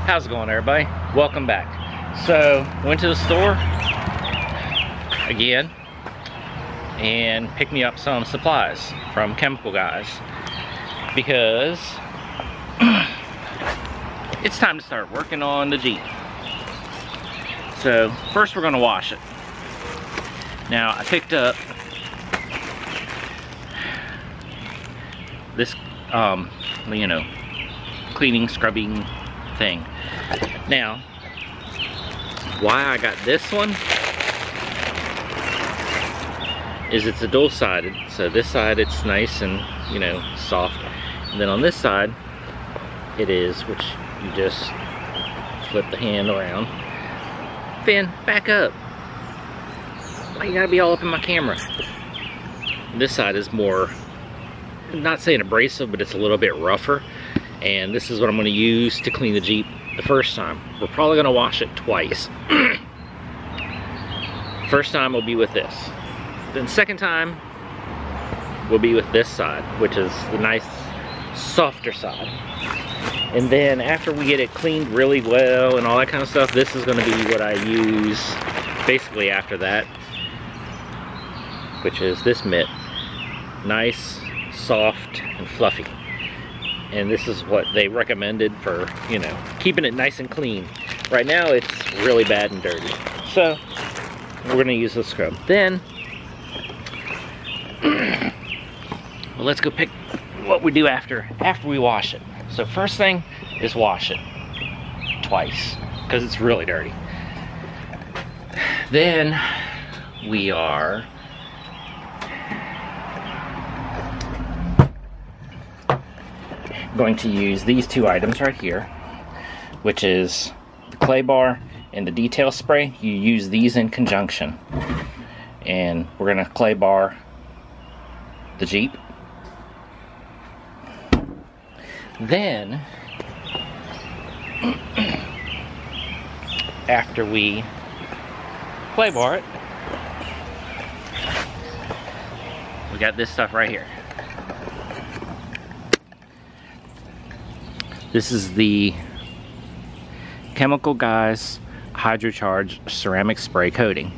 How's it going, everybody? Welcome back. So, went to the store again and picked me up some supplies from chemical guys because it's time to start working on the Jeep. So, first we're going to wash it. Now, I picked up this, you know, cleaning, scrubbing thing. Now, why I got this one is it's a dual-sided. So this side it's nice and, you know, soft. And then on this side, it is, which you just flip the hand around. Finn, back up. Why you gotta be all up in my camera? This side is more, I'm not saying abrasive, but it's a little bit rougher. And this is what I'm going to use to clean the Jeep the first time. We're probably going to wash it twice. First time will be with this. Then second time will be with this side, which is the nice softer side. And then after we get it cleaned really well and all that kind of stuff, this is going to be what I use basically after that, which is this mitt. Nice, soft, and fluffy. And this is what they recommended for, you know, keeping it nice and clean. Right now it's really bad and dirty. So we're gonna use the scrub. Then, well, let's go pick what we do after we wash it. So first thing is wash it twice, because it's really dirty. Then we are going to use these two items right here, which is the clay bar and the detail spray. You use these in conjunction, and we're gonna clay bar the Jeep. Then after we clay bar it, we got this stuff right here. This is the Chemical Guys Hydrocharge Ceramic Spray Coating.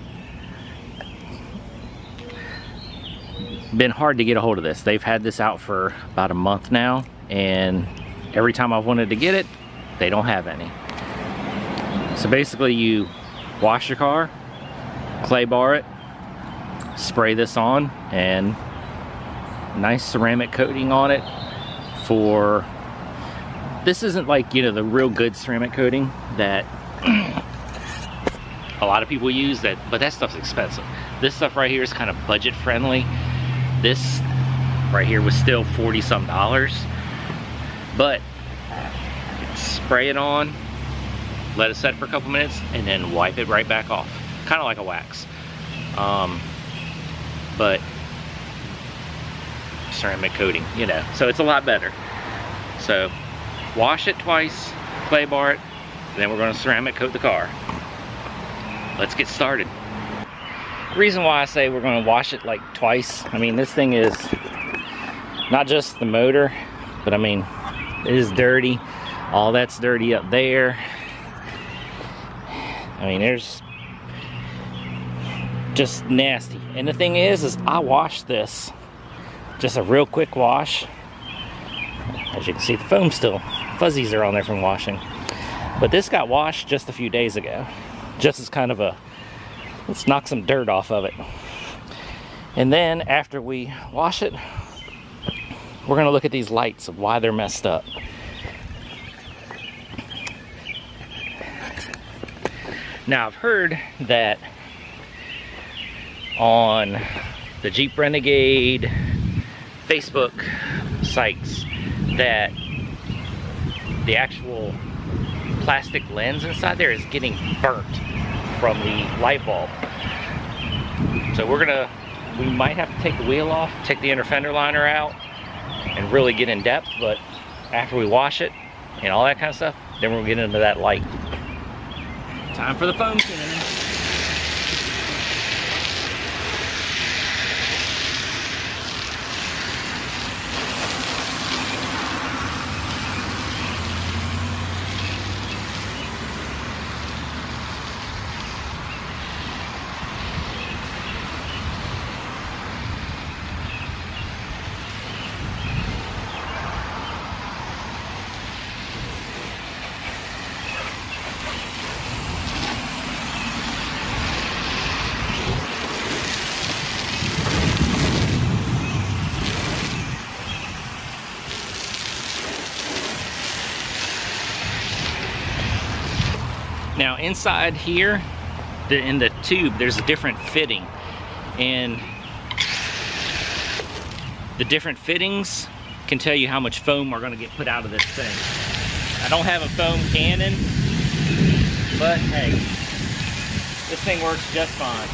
Been hard to get a hold of this. They've had this out for about a month now, and every time I've wanted to get it, they don't have any. So basically you wash your car, clay bar it, spray this on, and nice ceramic coating on it for, this isn't like, you know, the real good ceramic coating that a lot of people use, but that stuff's expensive. This stuff right here is kind of budget friendly. This right here was still $40-some, but spray it on, let it set for a couple minutes, and then wipe it right back off. Kind of like a wax. But ceramic coating, you know, so it's a lot better. So wash it twice, clay bar it, and then we're going to ceramic coat the car. Let's get started. The reason why I say we're going to wash it like twice, I mean, this thing is not just the motor, but I mean, it is dirty. All that's dirty up there. I mean, there's just nasty. And the thing is I washed this, just a real quick wash. As you can see, the foam's still, fuzzies are on there from washing. But this got washed just a few days ago. Just as kind of a, let's knock some dirt off of it. And then after we wash it, we're gonna look at these lights of why they're messed up. Now I've heard that on the Jeep Renegade Facebook sites that the actual plastic lens inside there is getting burnt from the light bulb. So we might have to take the wheel off, take the inner fender liner out, and really get in depth, but after we wash it and all that kind of stuff, then we'll get into that light. Time for the foam cannon. Now inside here, in the tube, there's a different fitting, and the different fittings can tell you how much foam are gonna get put out of this thing. I don't have a foam cannon, but hey, this thing works just fine.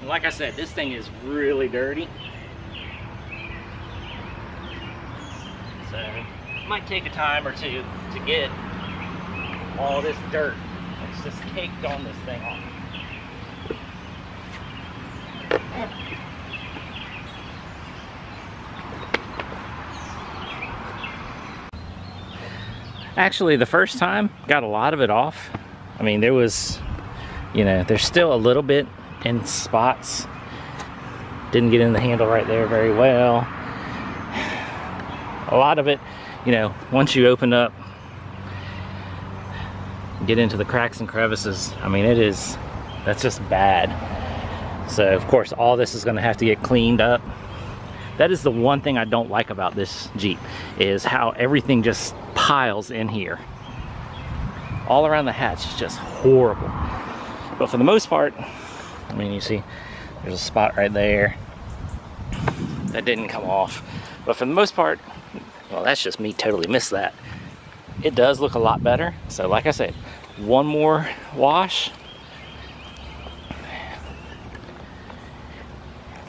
Like I said, this thing is really dirty. So it might take a time or two to get all this dirt that's just caked on this thing off. Actually, the first time, got a lot of it off. I mean, there was, you know, there's still a little bit in spots. Didn't get in the handle right there very well. A lot of it, you know, once you open up, get into the cracks and crevices, I mean, that's just bad. So of course all this is going to have to get cleaned up. That is the one thing I don't like about this Jeep, is how everything just piles in here. All around the hatch is just horrible. But for the most part, I mean, you see, there's a spot right there that didn't come off. But for the most part, well, that's just me totally missed that. It does look a lot better. So like I said, one more wash.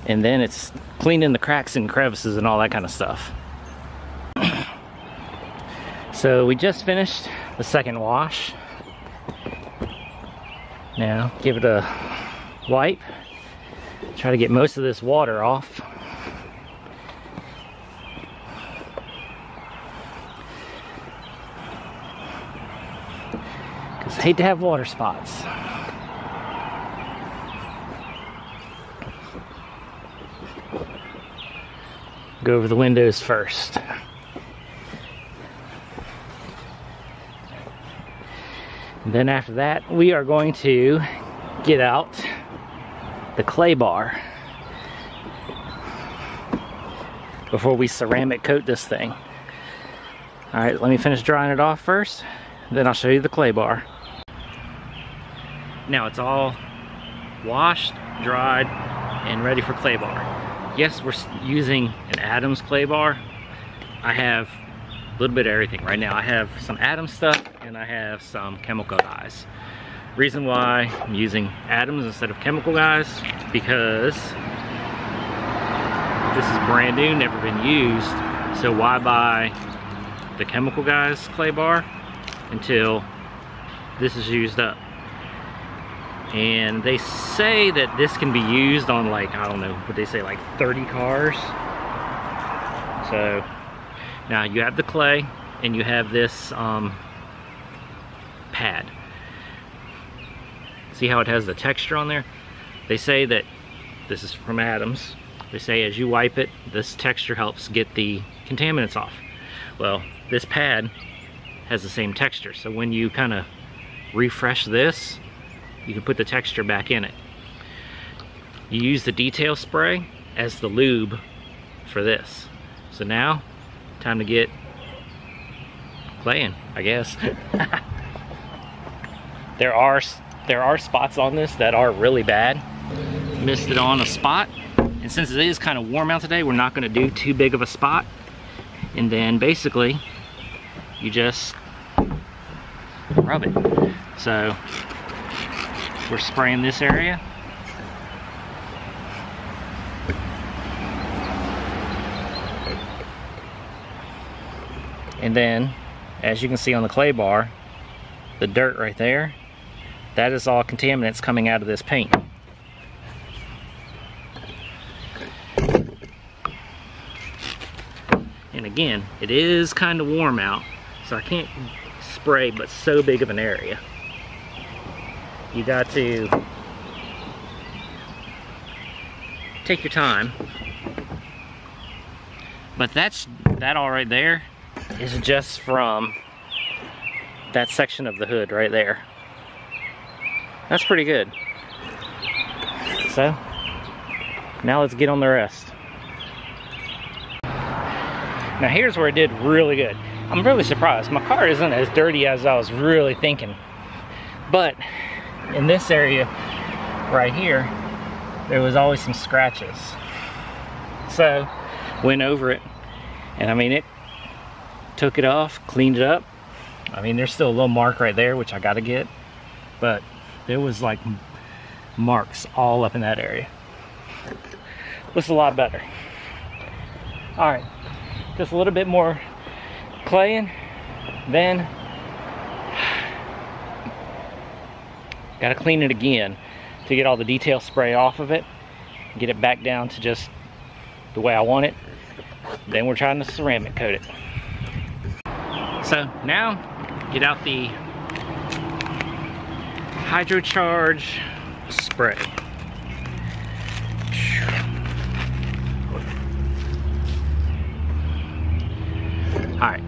And then it's cleaning the cracks and crevices and all that kind of stuff. So we just finished the second wash. Now, give it a wipe, try to get most of this water off. Because I hate to have water spots. Go over the windows first. And then after that, we are going to get out the clay bar before we ceramic coat this thing. All right, let me finish drying it off first, then I'll show you the clay bar. Now it's all washed, dried, and ready for clay bar. Yes, we're using an Adams clay bar. I have a little bit of everything right now. I have some Adams stuff and I have some chemical dyes. Reason why I'm using Adams instead of chemical dyes, because this is brand new, never been used. So why buy the chemical dyes clay bar until this is used up? And they say that this can be used on, like, I don't know, what they say, like 30 cars. So now you have the clay and you have this pad. See how it has the texture on there? They say that, this is from Adams, they say as you wipe it, this texture helps get the contaminants off. Well, this pad has the same texture, so when you kind of refresh this, you can put the texture back in it. You use the detail spray as the lube for this. So now, time to get playing, I guess. There are spots on this that are really bad. Missed it on a spot, and since it is kind of warm out today, we're not going to do too big of a spot. And then basically you just rub it. So we're spraying this area. And then, as you can see on the clay bar, the dirt right there, that is all contaminants coming out of this paint. And again, it is kind of warm out, so I can't spray but so big of an area. You got to take your time But that all right there is just from that section of the hood right there. That's pretty good. So, now let's get on the rest. Now here's where it did really good. I'm really surprised. My car isn't as dirty as I was really thinking. But in this area right here, there was always some scratches. So, went over it, and I mean, it took it off, cleaned it up. I mean, there's still a little mark right there, which I gotta get, but there was like marks all up in that area. Looks a lot better. All right, just a little bit more claying, then gotta clean it again to get all the detail spray off of it, get it back down to just the way I want it. Then we're trying to ceramic coat it. So now, get out the hydrocharge spray. Alright.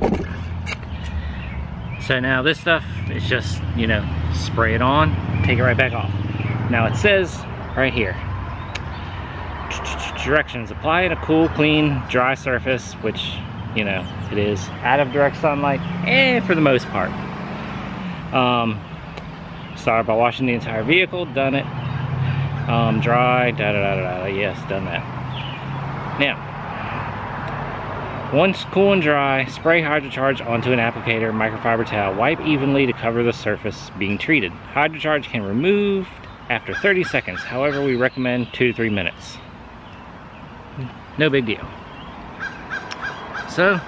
So now this stuff is just, you know, spray it on, take it right back off. Now it says right here, directions: apply in a cool, clean, dry surface, which, you know, it is out of direct sunlight, and for the most part. Start by washing the entire vehicle, done it. Dry, yes, done that. Now, once cool and dry, spray hydrocharge onto an applicator, microfiber towel, wipe evenly to cover the surface being treated. Hydrocharge can be removed after 30 seconds, however we recommend 2 to 3 minutes. No big deal. So,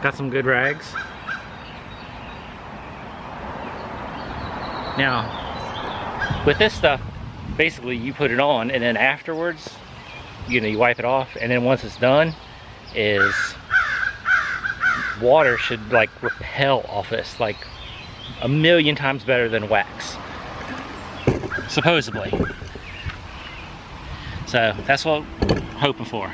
got some good rags. Now, with this stuff, basically you put it on, and then afterwards, you know, you wipe it off, and then once it's done, is water should like repel off this like 1,000,000 times better than wax, supposedly. So that's what I'm hoping for.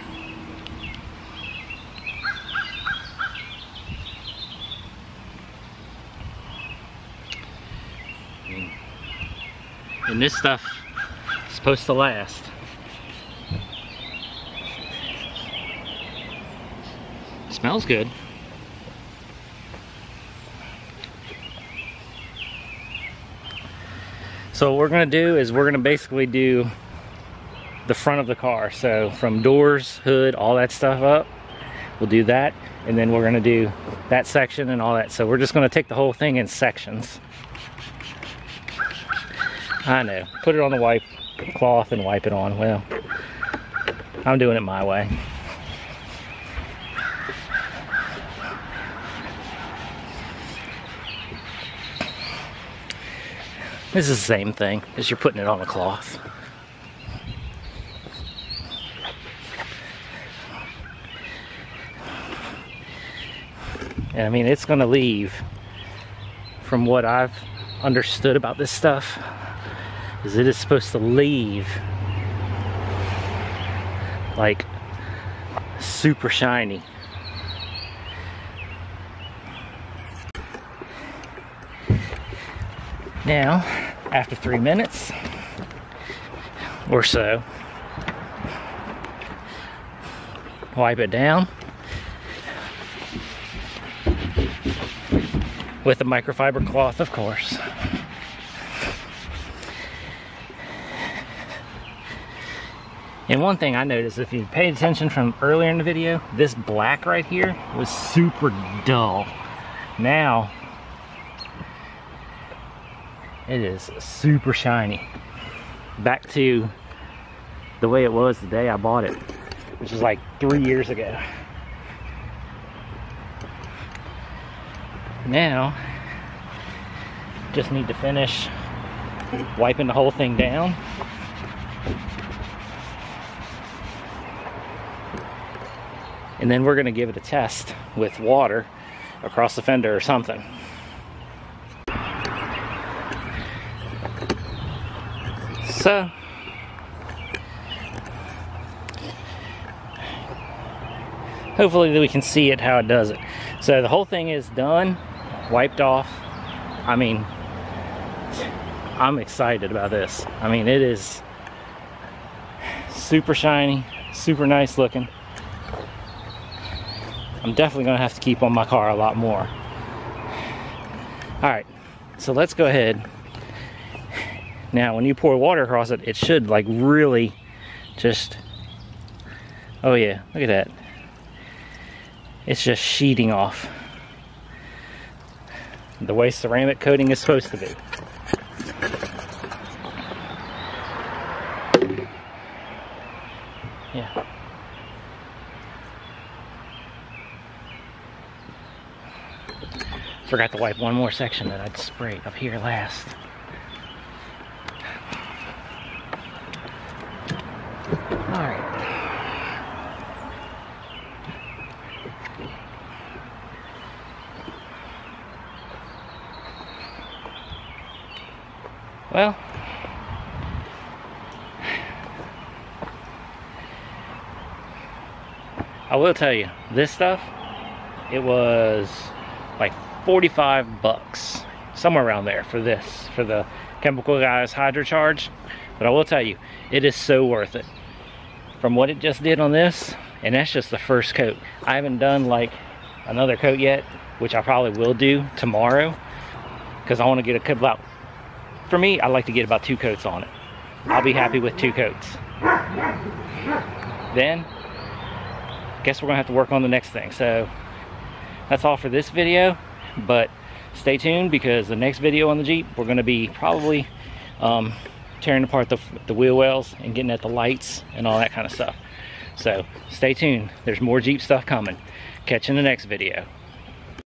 And this stuff is supposed to last. Smells good. So what we're gonna do is we're gonna basically do the front of the car. So from doors, hood, all that stuff up, we'll do that. And then we're gonna do that section and all that. So we're just gonna take the whole thing in sections. I know, put it on the wipe cloth and wipe it on. Well, I'm doing it my way. This is the same thing as you're putting it on a cloth. And I mean, it's gonna leave, from what I've understood about this stuff, is it is supposed to leave like super shiny. Now, after 3 minutes or so, wipe it down with a microfiber cloth, of course. And one thing I noticed, if you paid attention from earlier in the video, this black right here was super dull. Now, it is super shiny. Back to the way it was the day I bought it, which is like 3 years ago. Now, just need to finish wiping the whole thing down. And then we're gonna give it a test with water across the fender or something. So, hopefully we can see it how it does it. So the whole thing is done, wiped off. I mean, I'm excited about this. I mean, it is super shiny, super nice looking. I'm definitely gonna have to keep on my car a lot more. All right, so let's go ahead. Now, when you pour water across it, it should like really just, oh yeah, look at that. It's just sheeting off the way ceramic coating is supposed to be. Yeah. Forgot to wipe one more section that I'd sprayed up here last. Alright. Well, I will tell you, this stuff, it was like 45 bucks, somewhere around there for this, for the Chemical Guys Hydrocharge. But I will tell you, it is so worth it. From what it just did on this, and that's just the first coat. I haven't done like another coat yet, which I probably will do tomorrow, because I want to get a couple out. For me, I like to get about 2 coats on it. I'll be happy with 2 coats. Then, guess we're gonna have to work on the next thing. So that's all for this video, but stay tuned, because the next video on the Jeep, we're gonna be probably tearing apart the wheel wells and getting at the lights and all that kind of stuff. So stay tuned, there's more Jeep stuff coming. Catch you in the next video.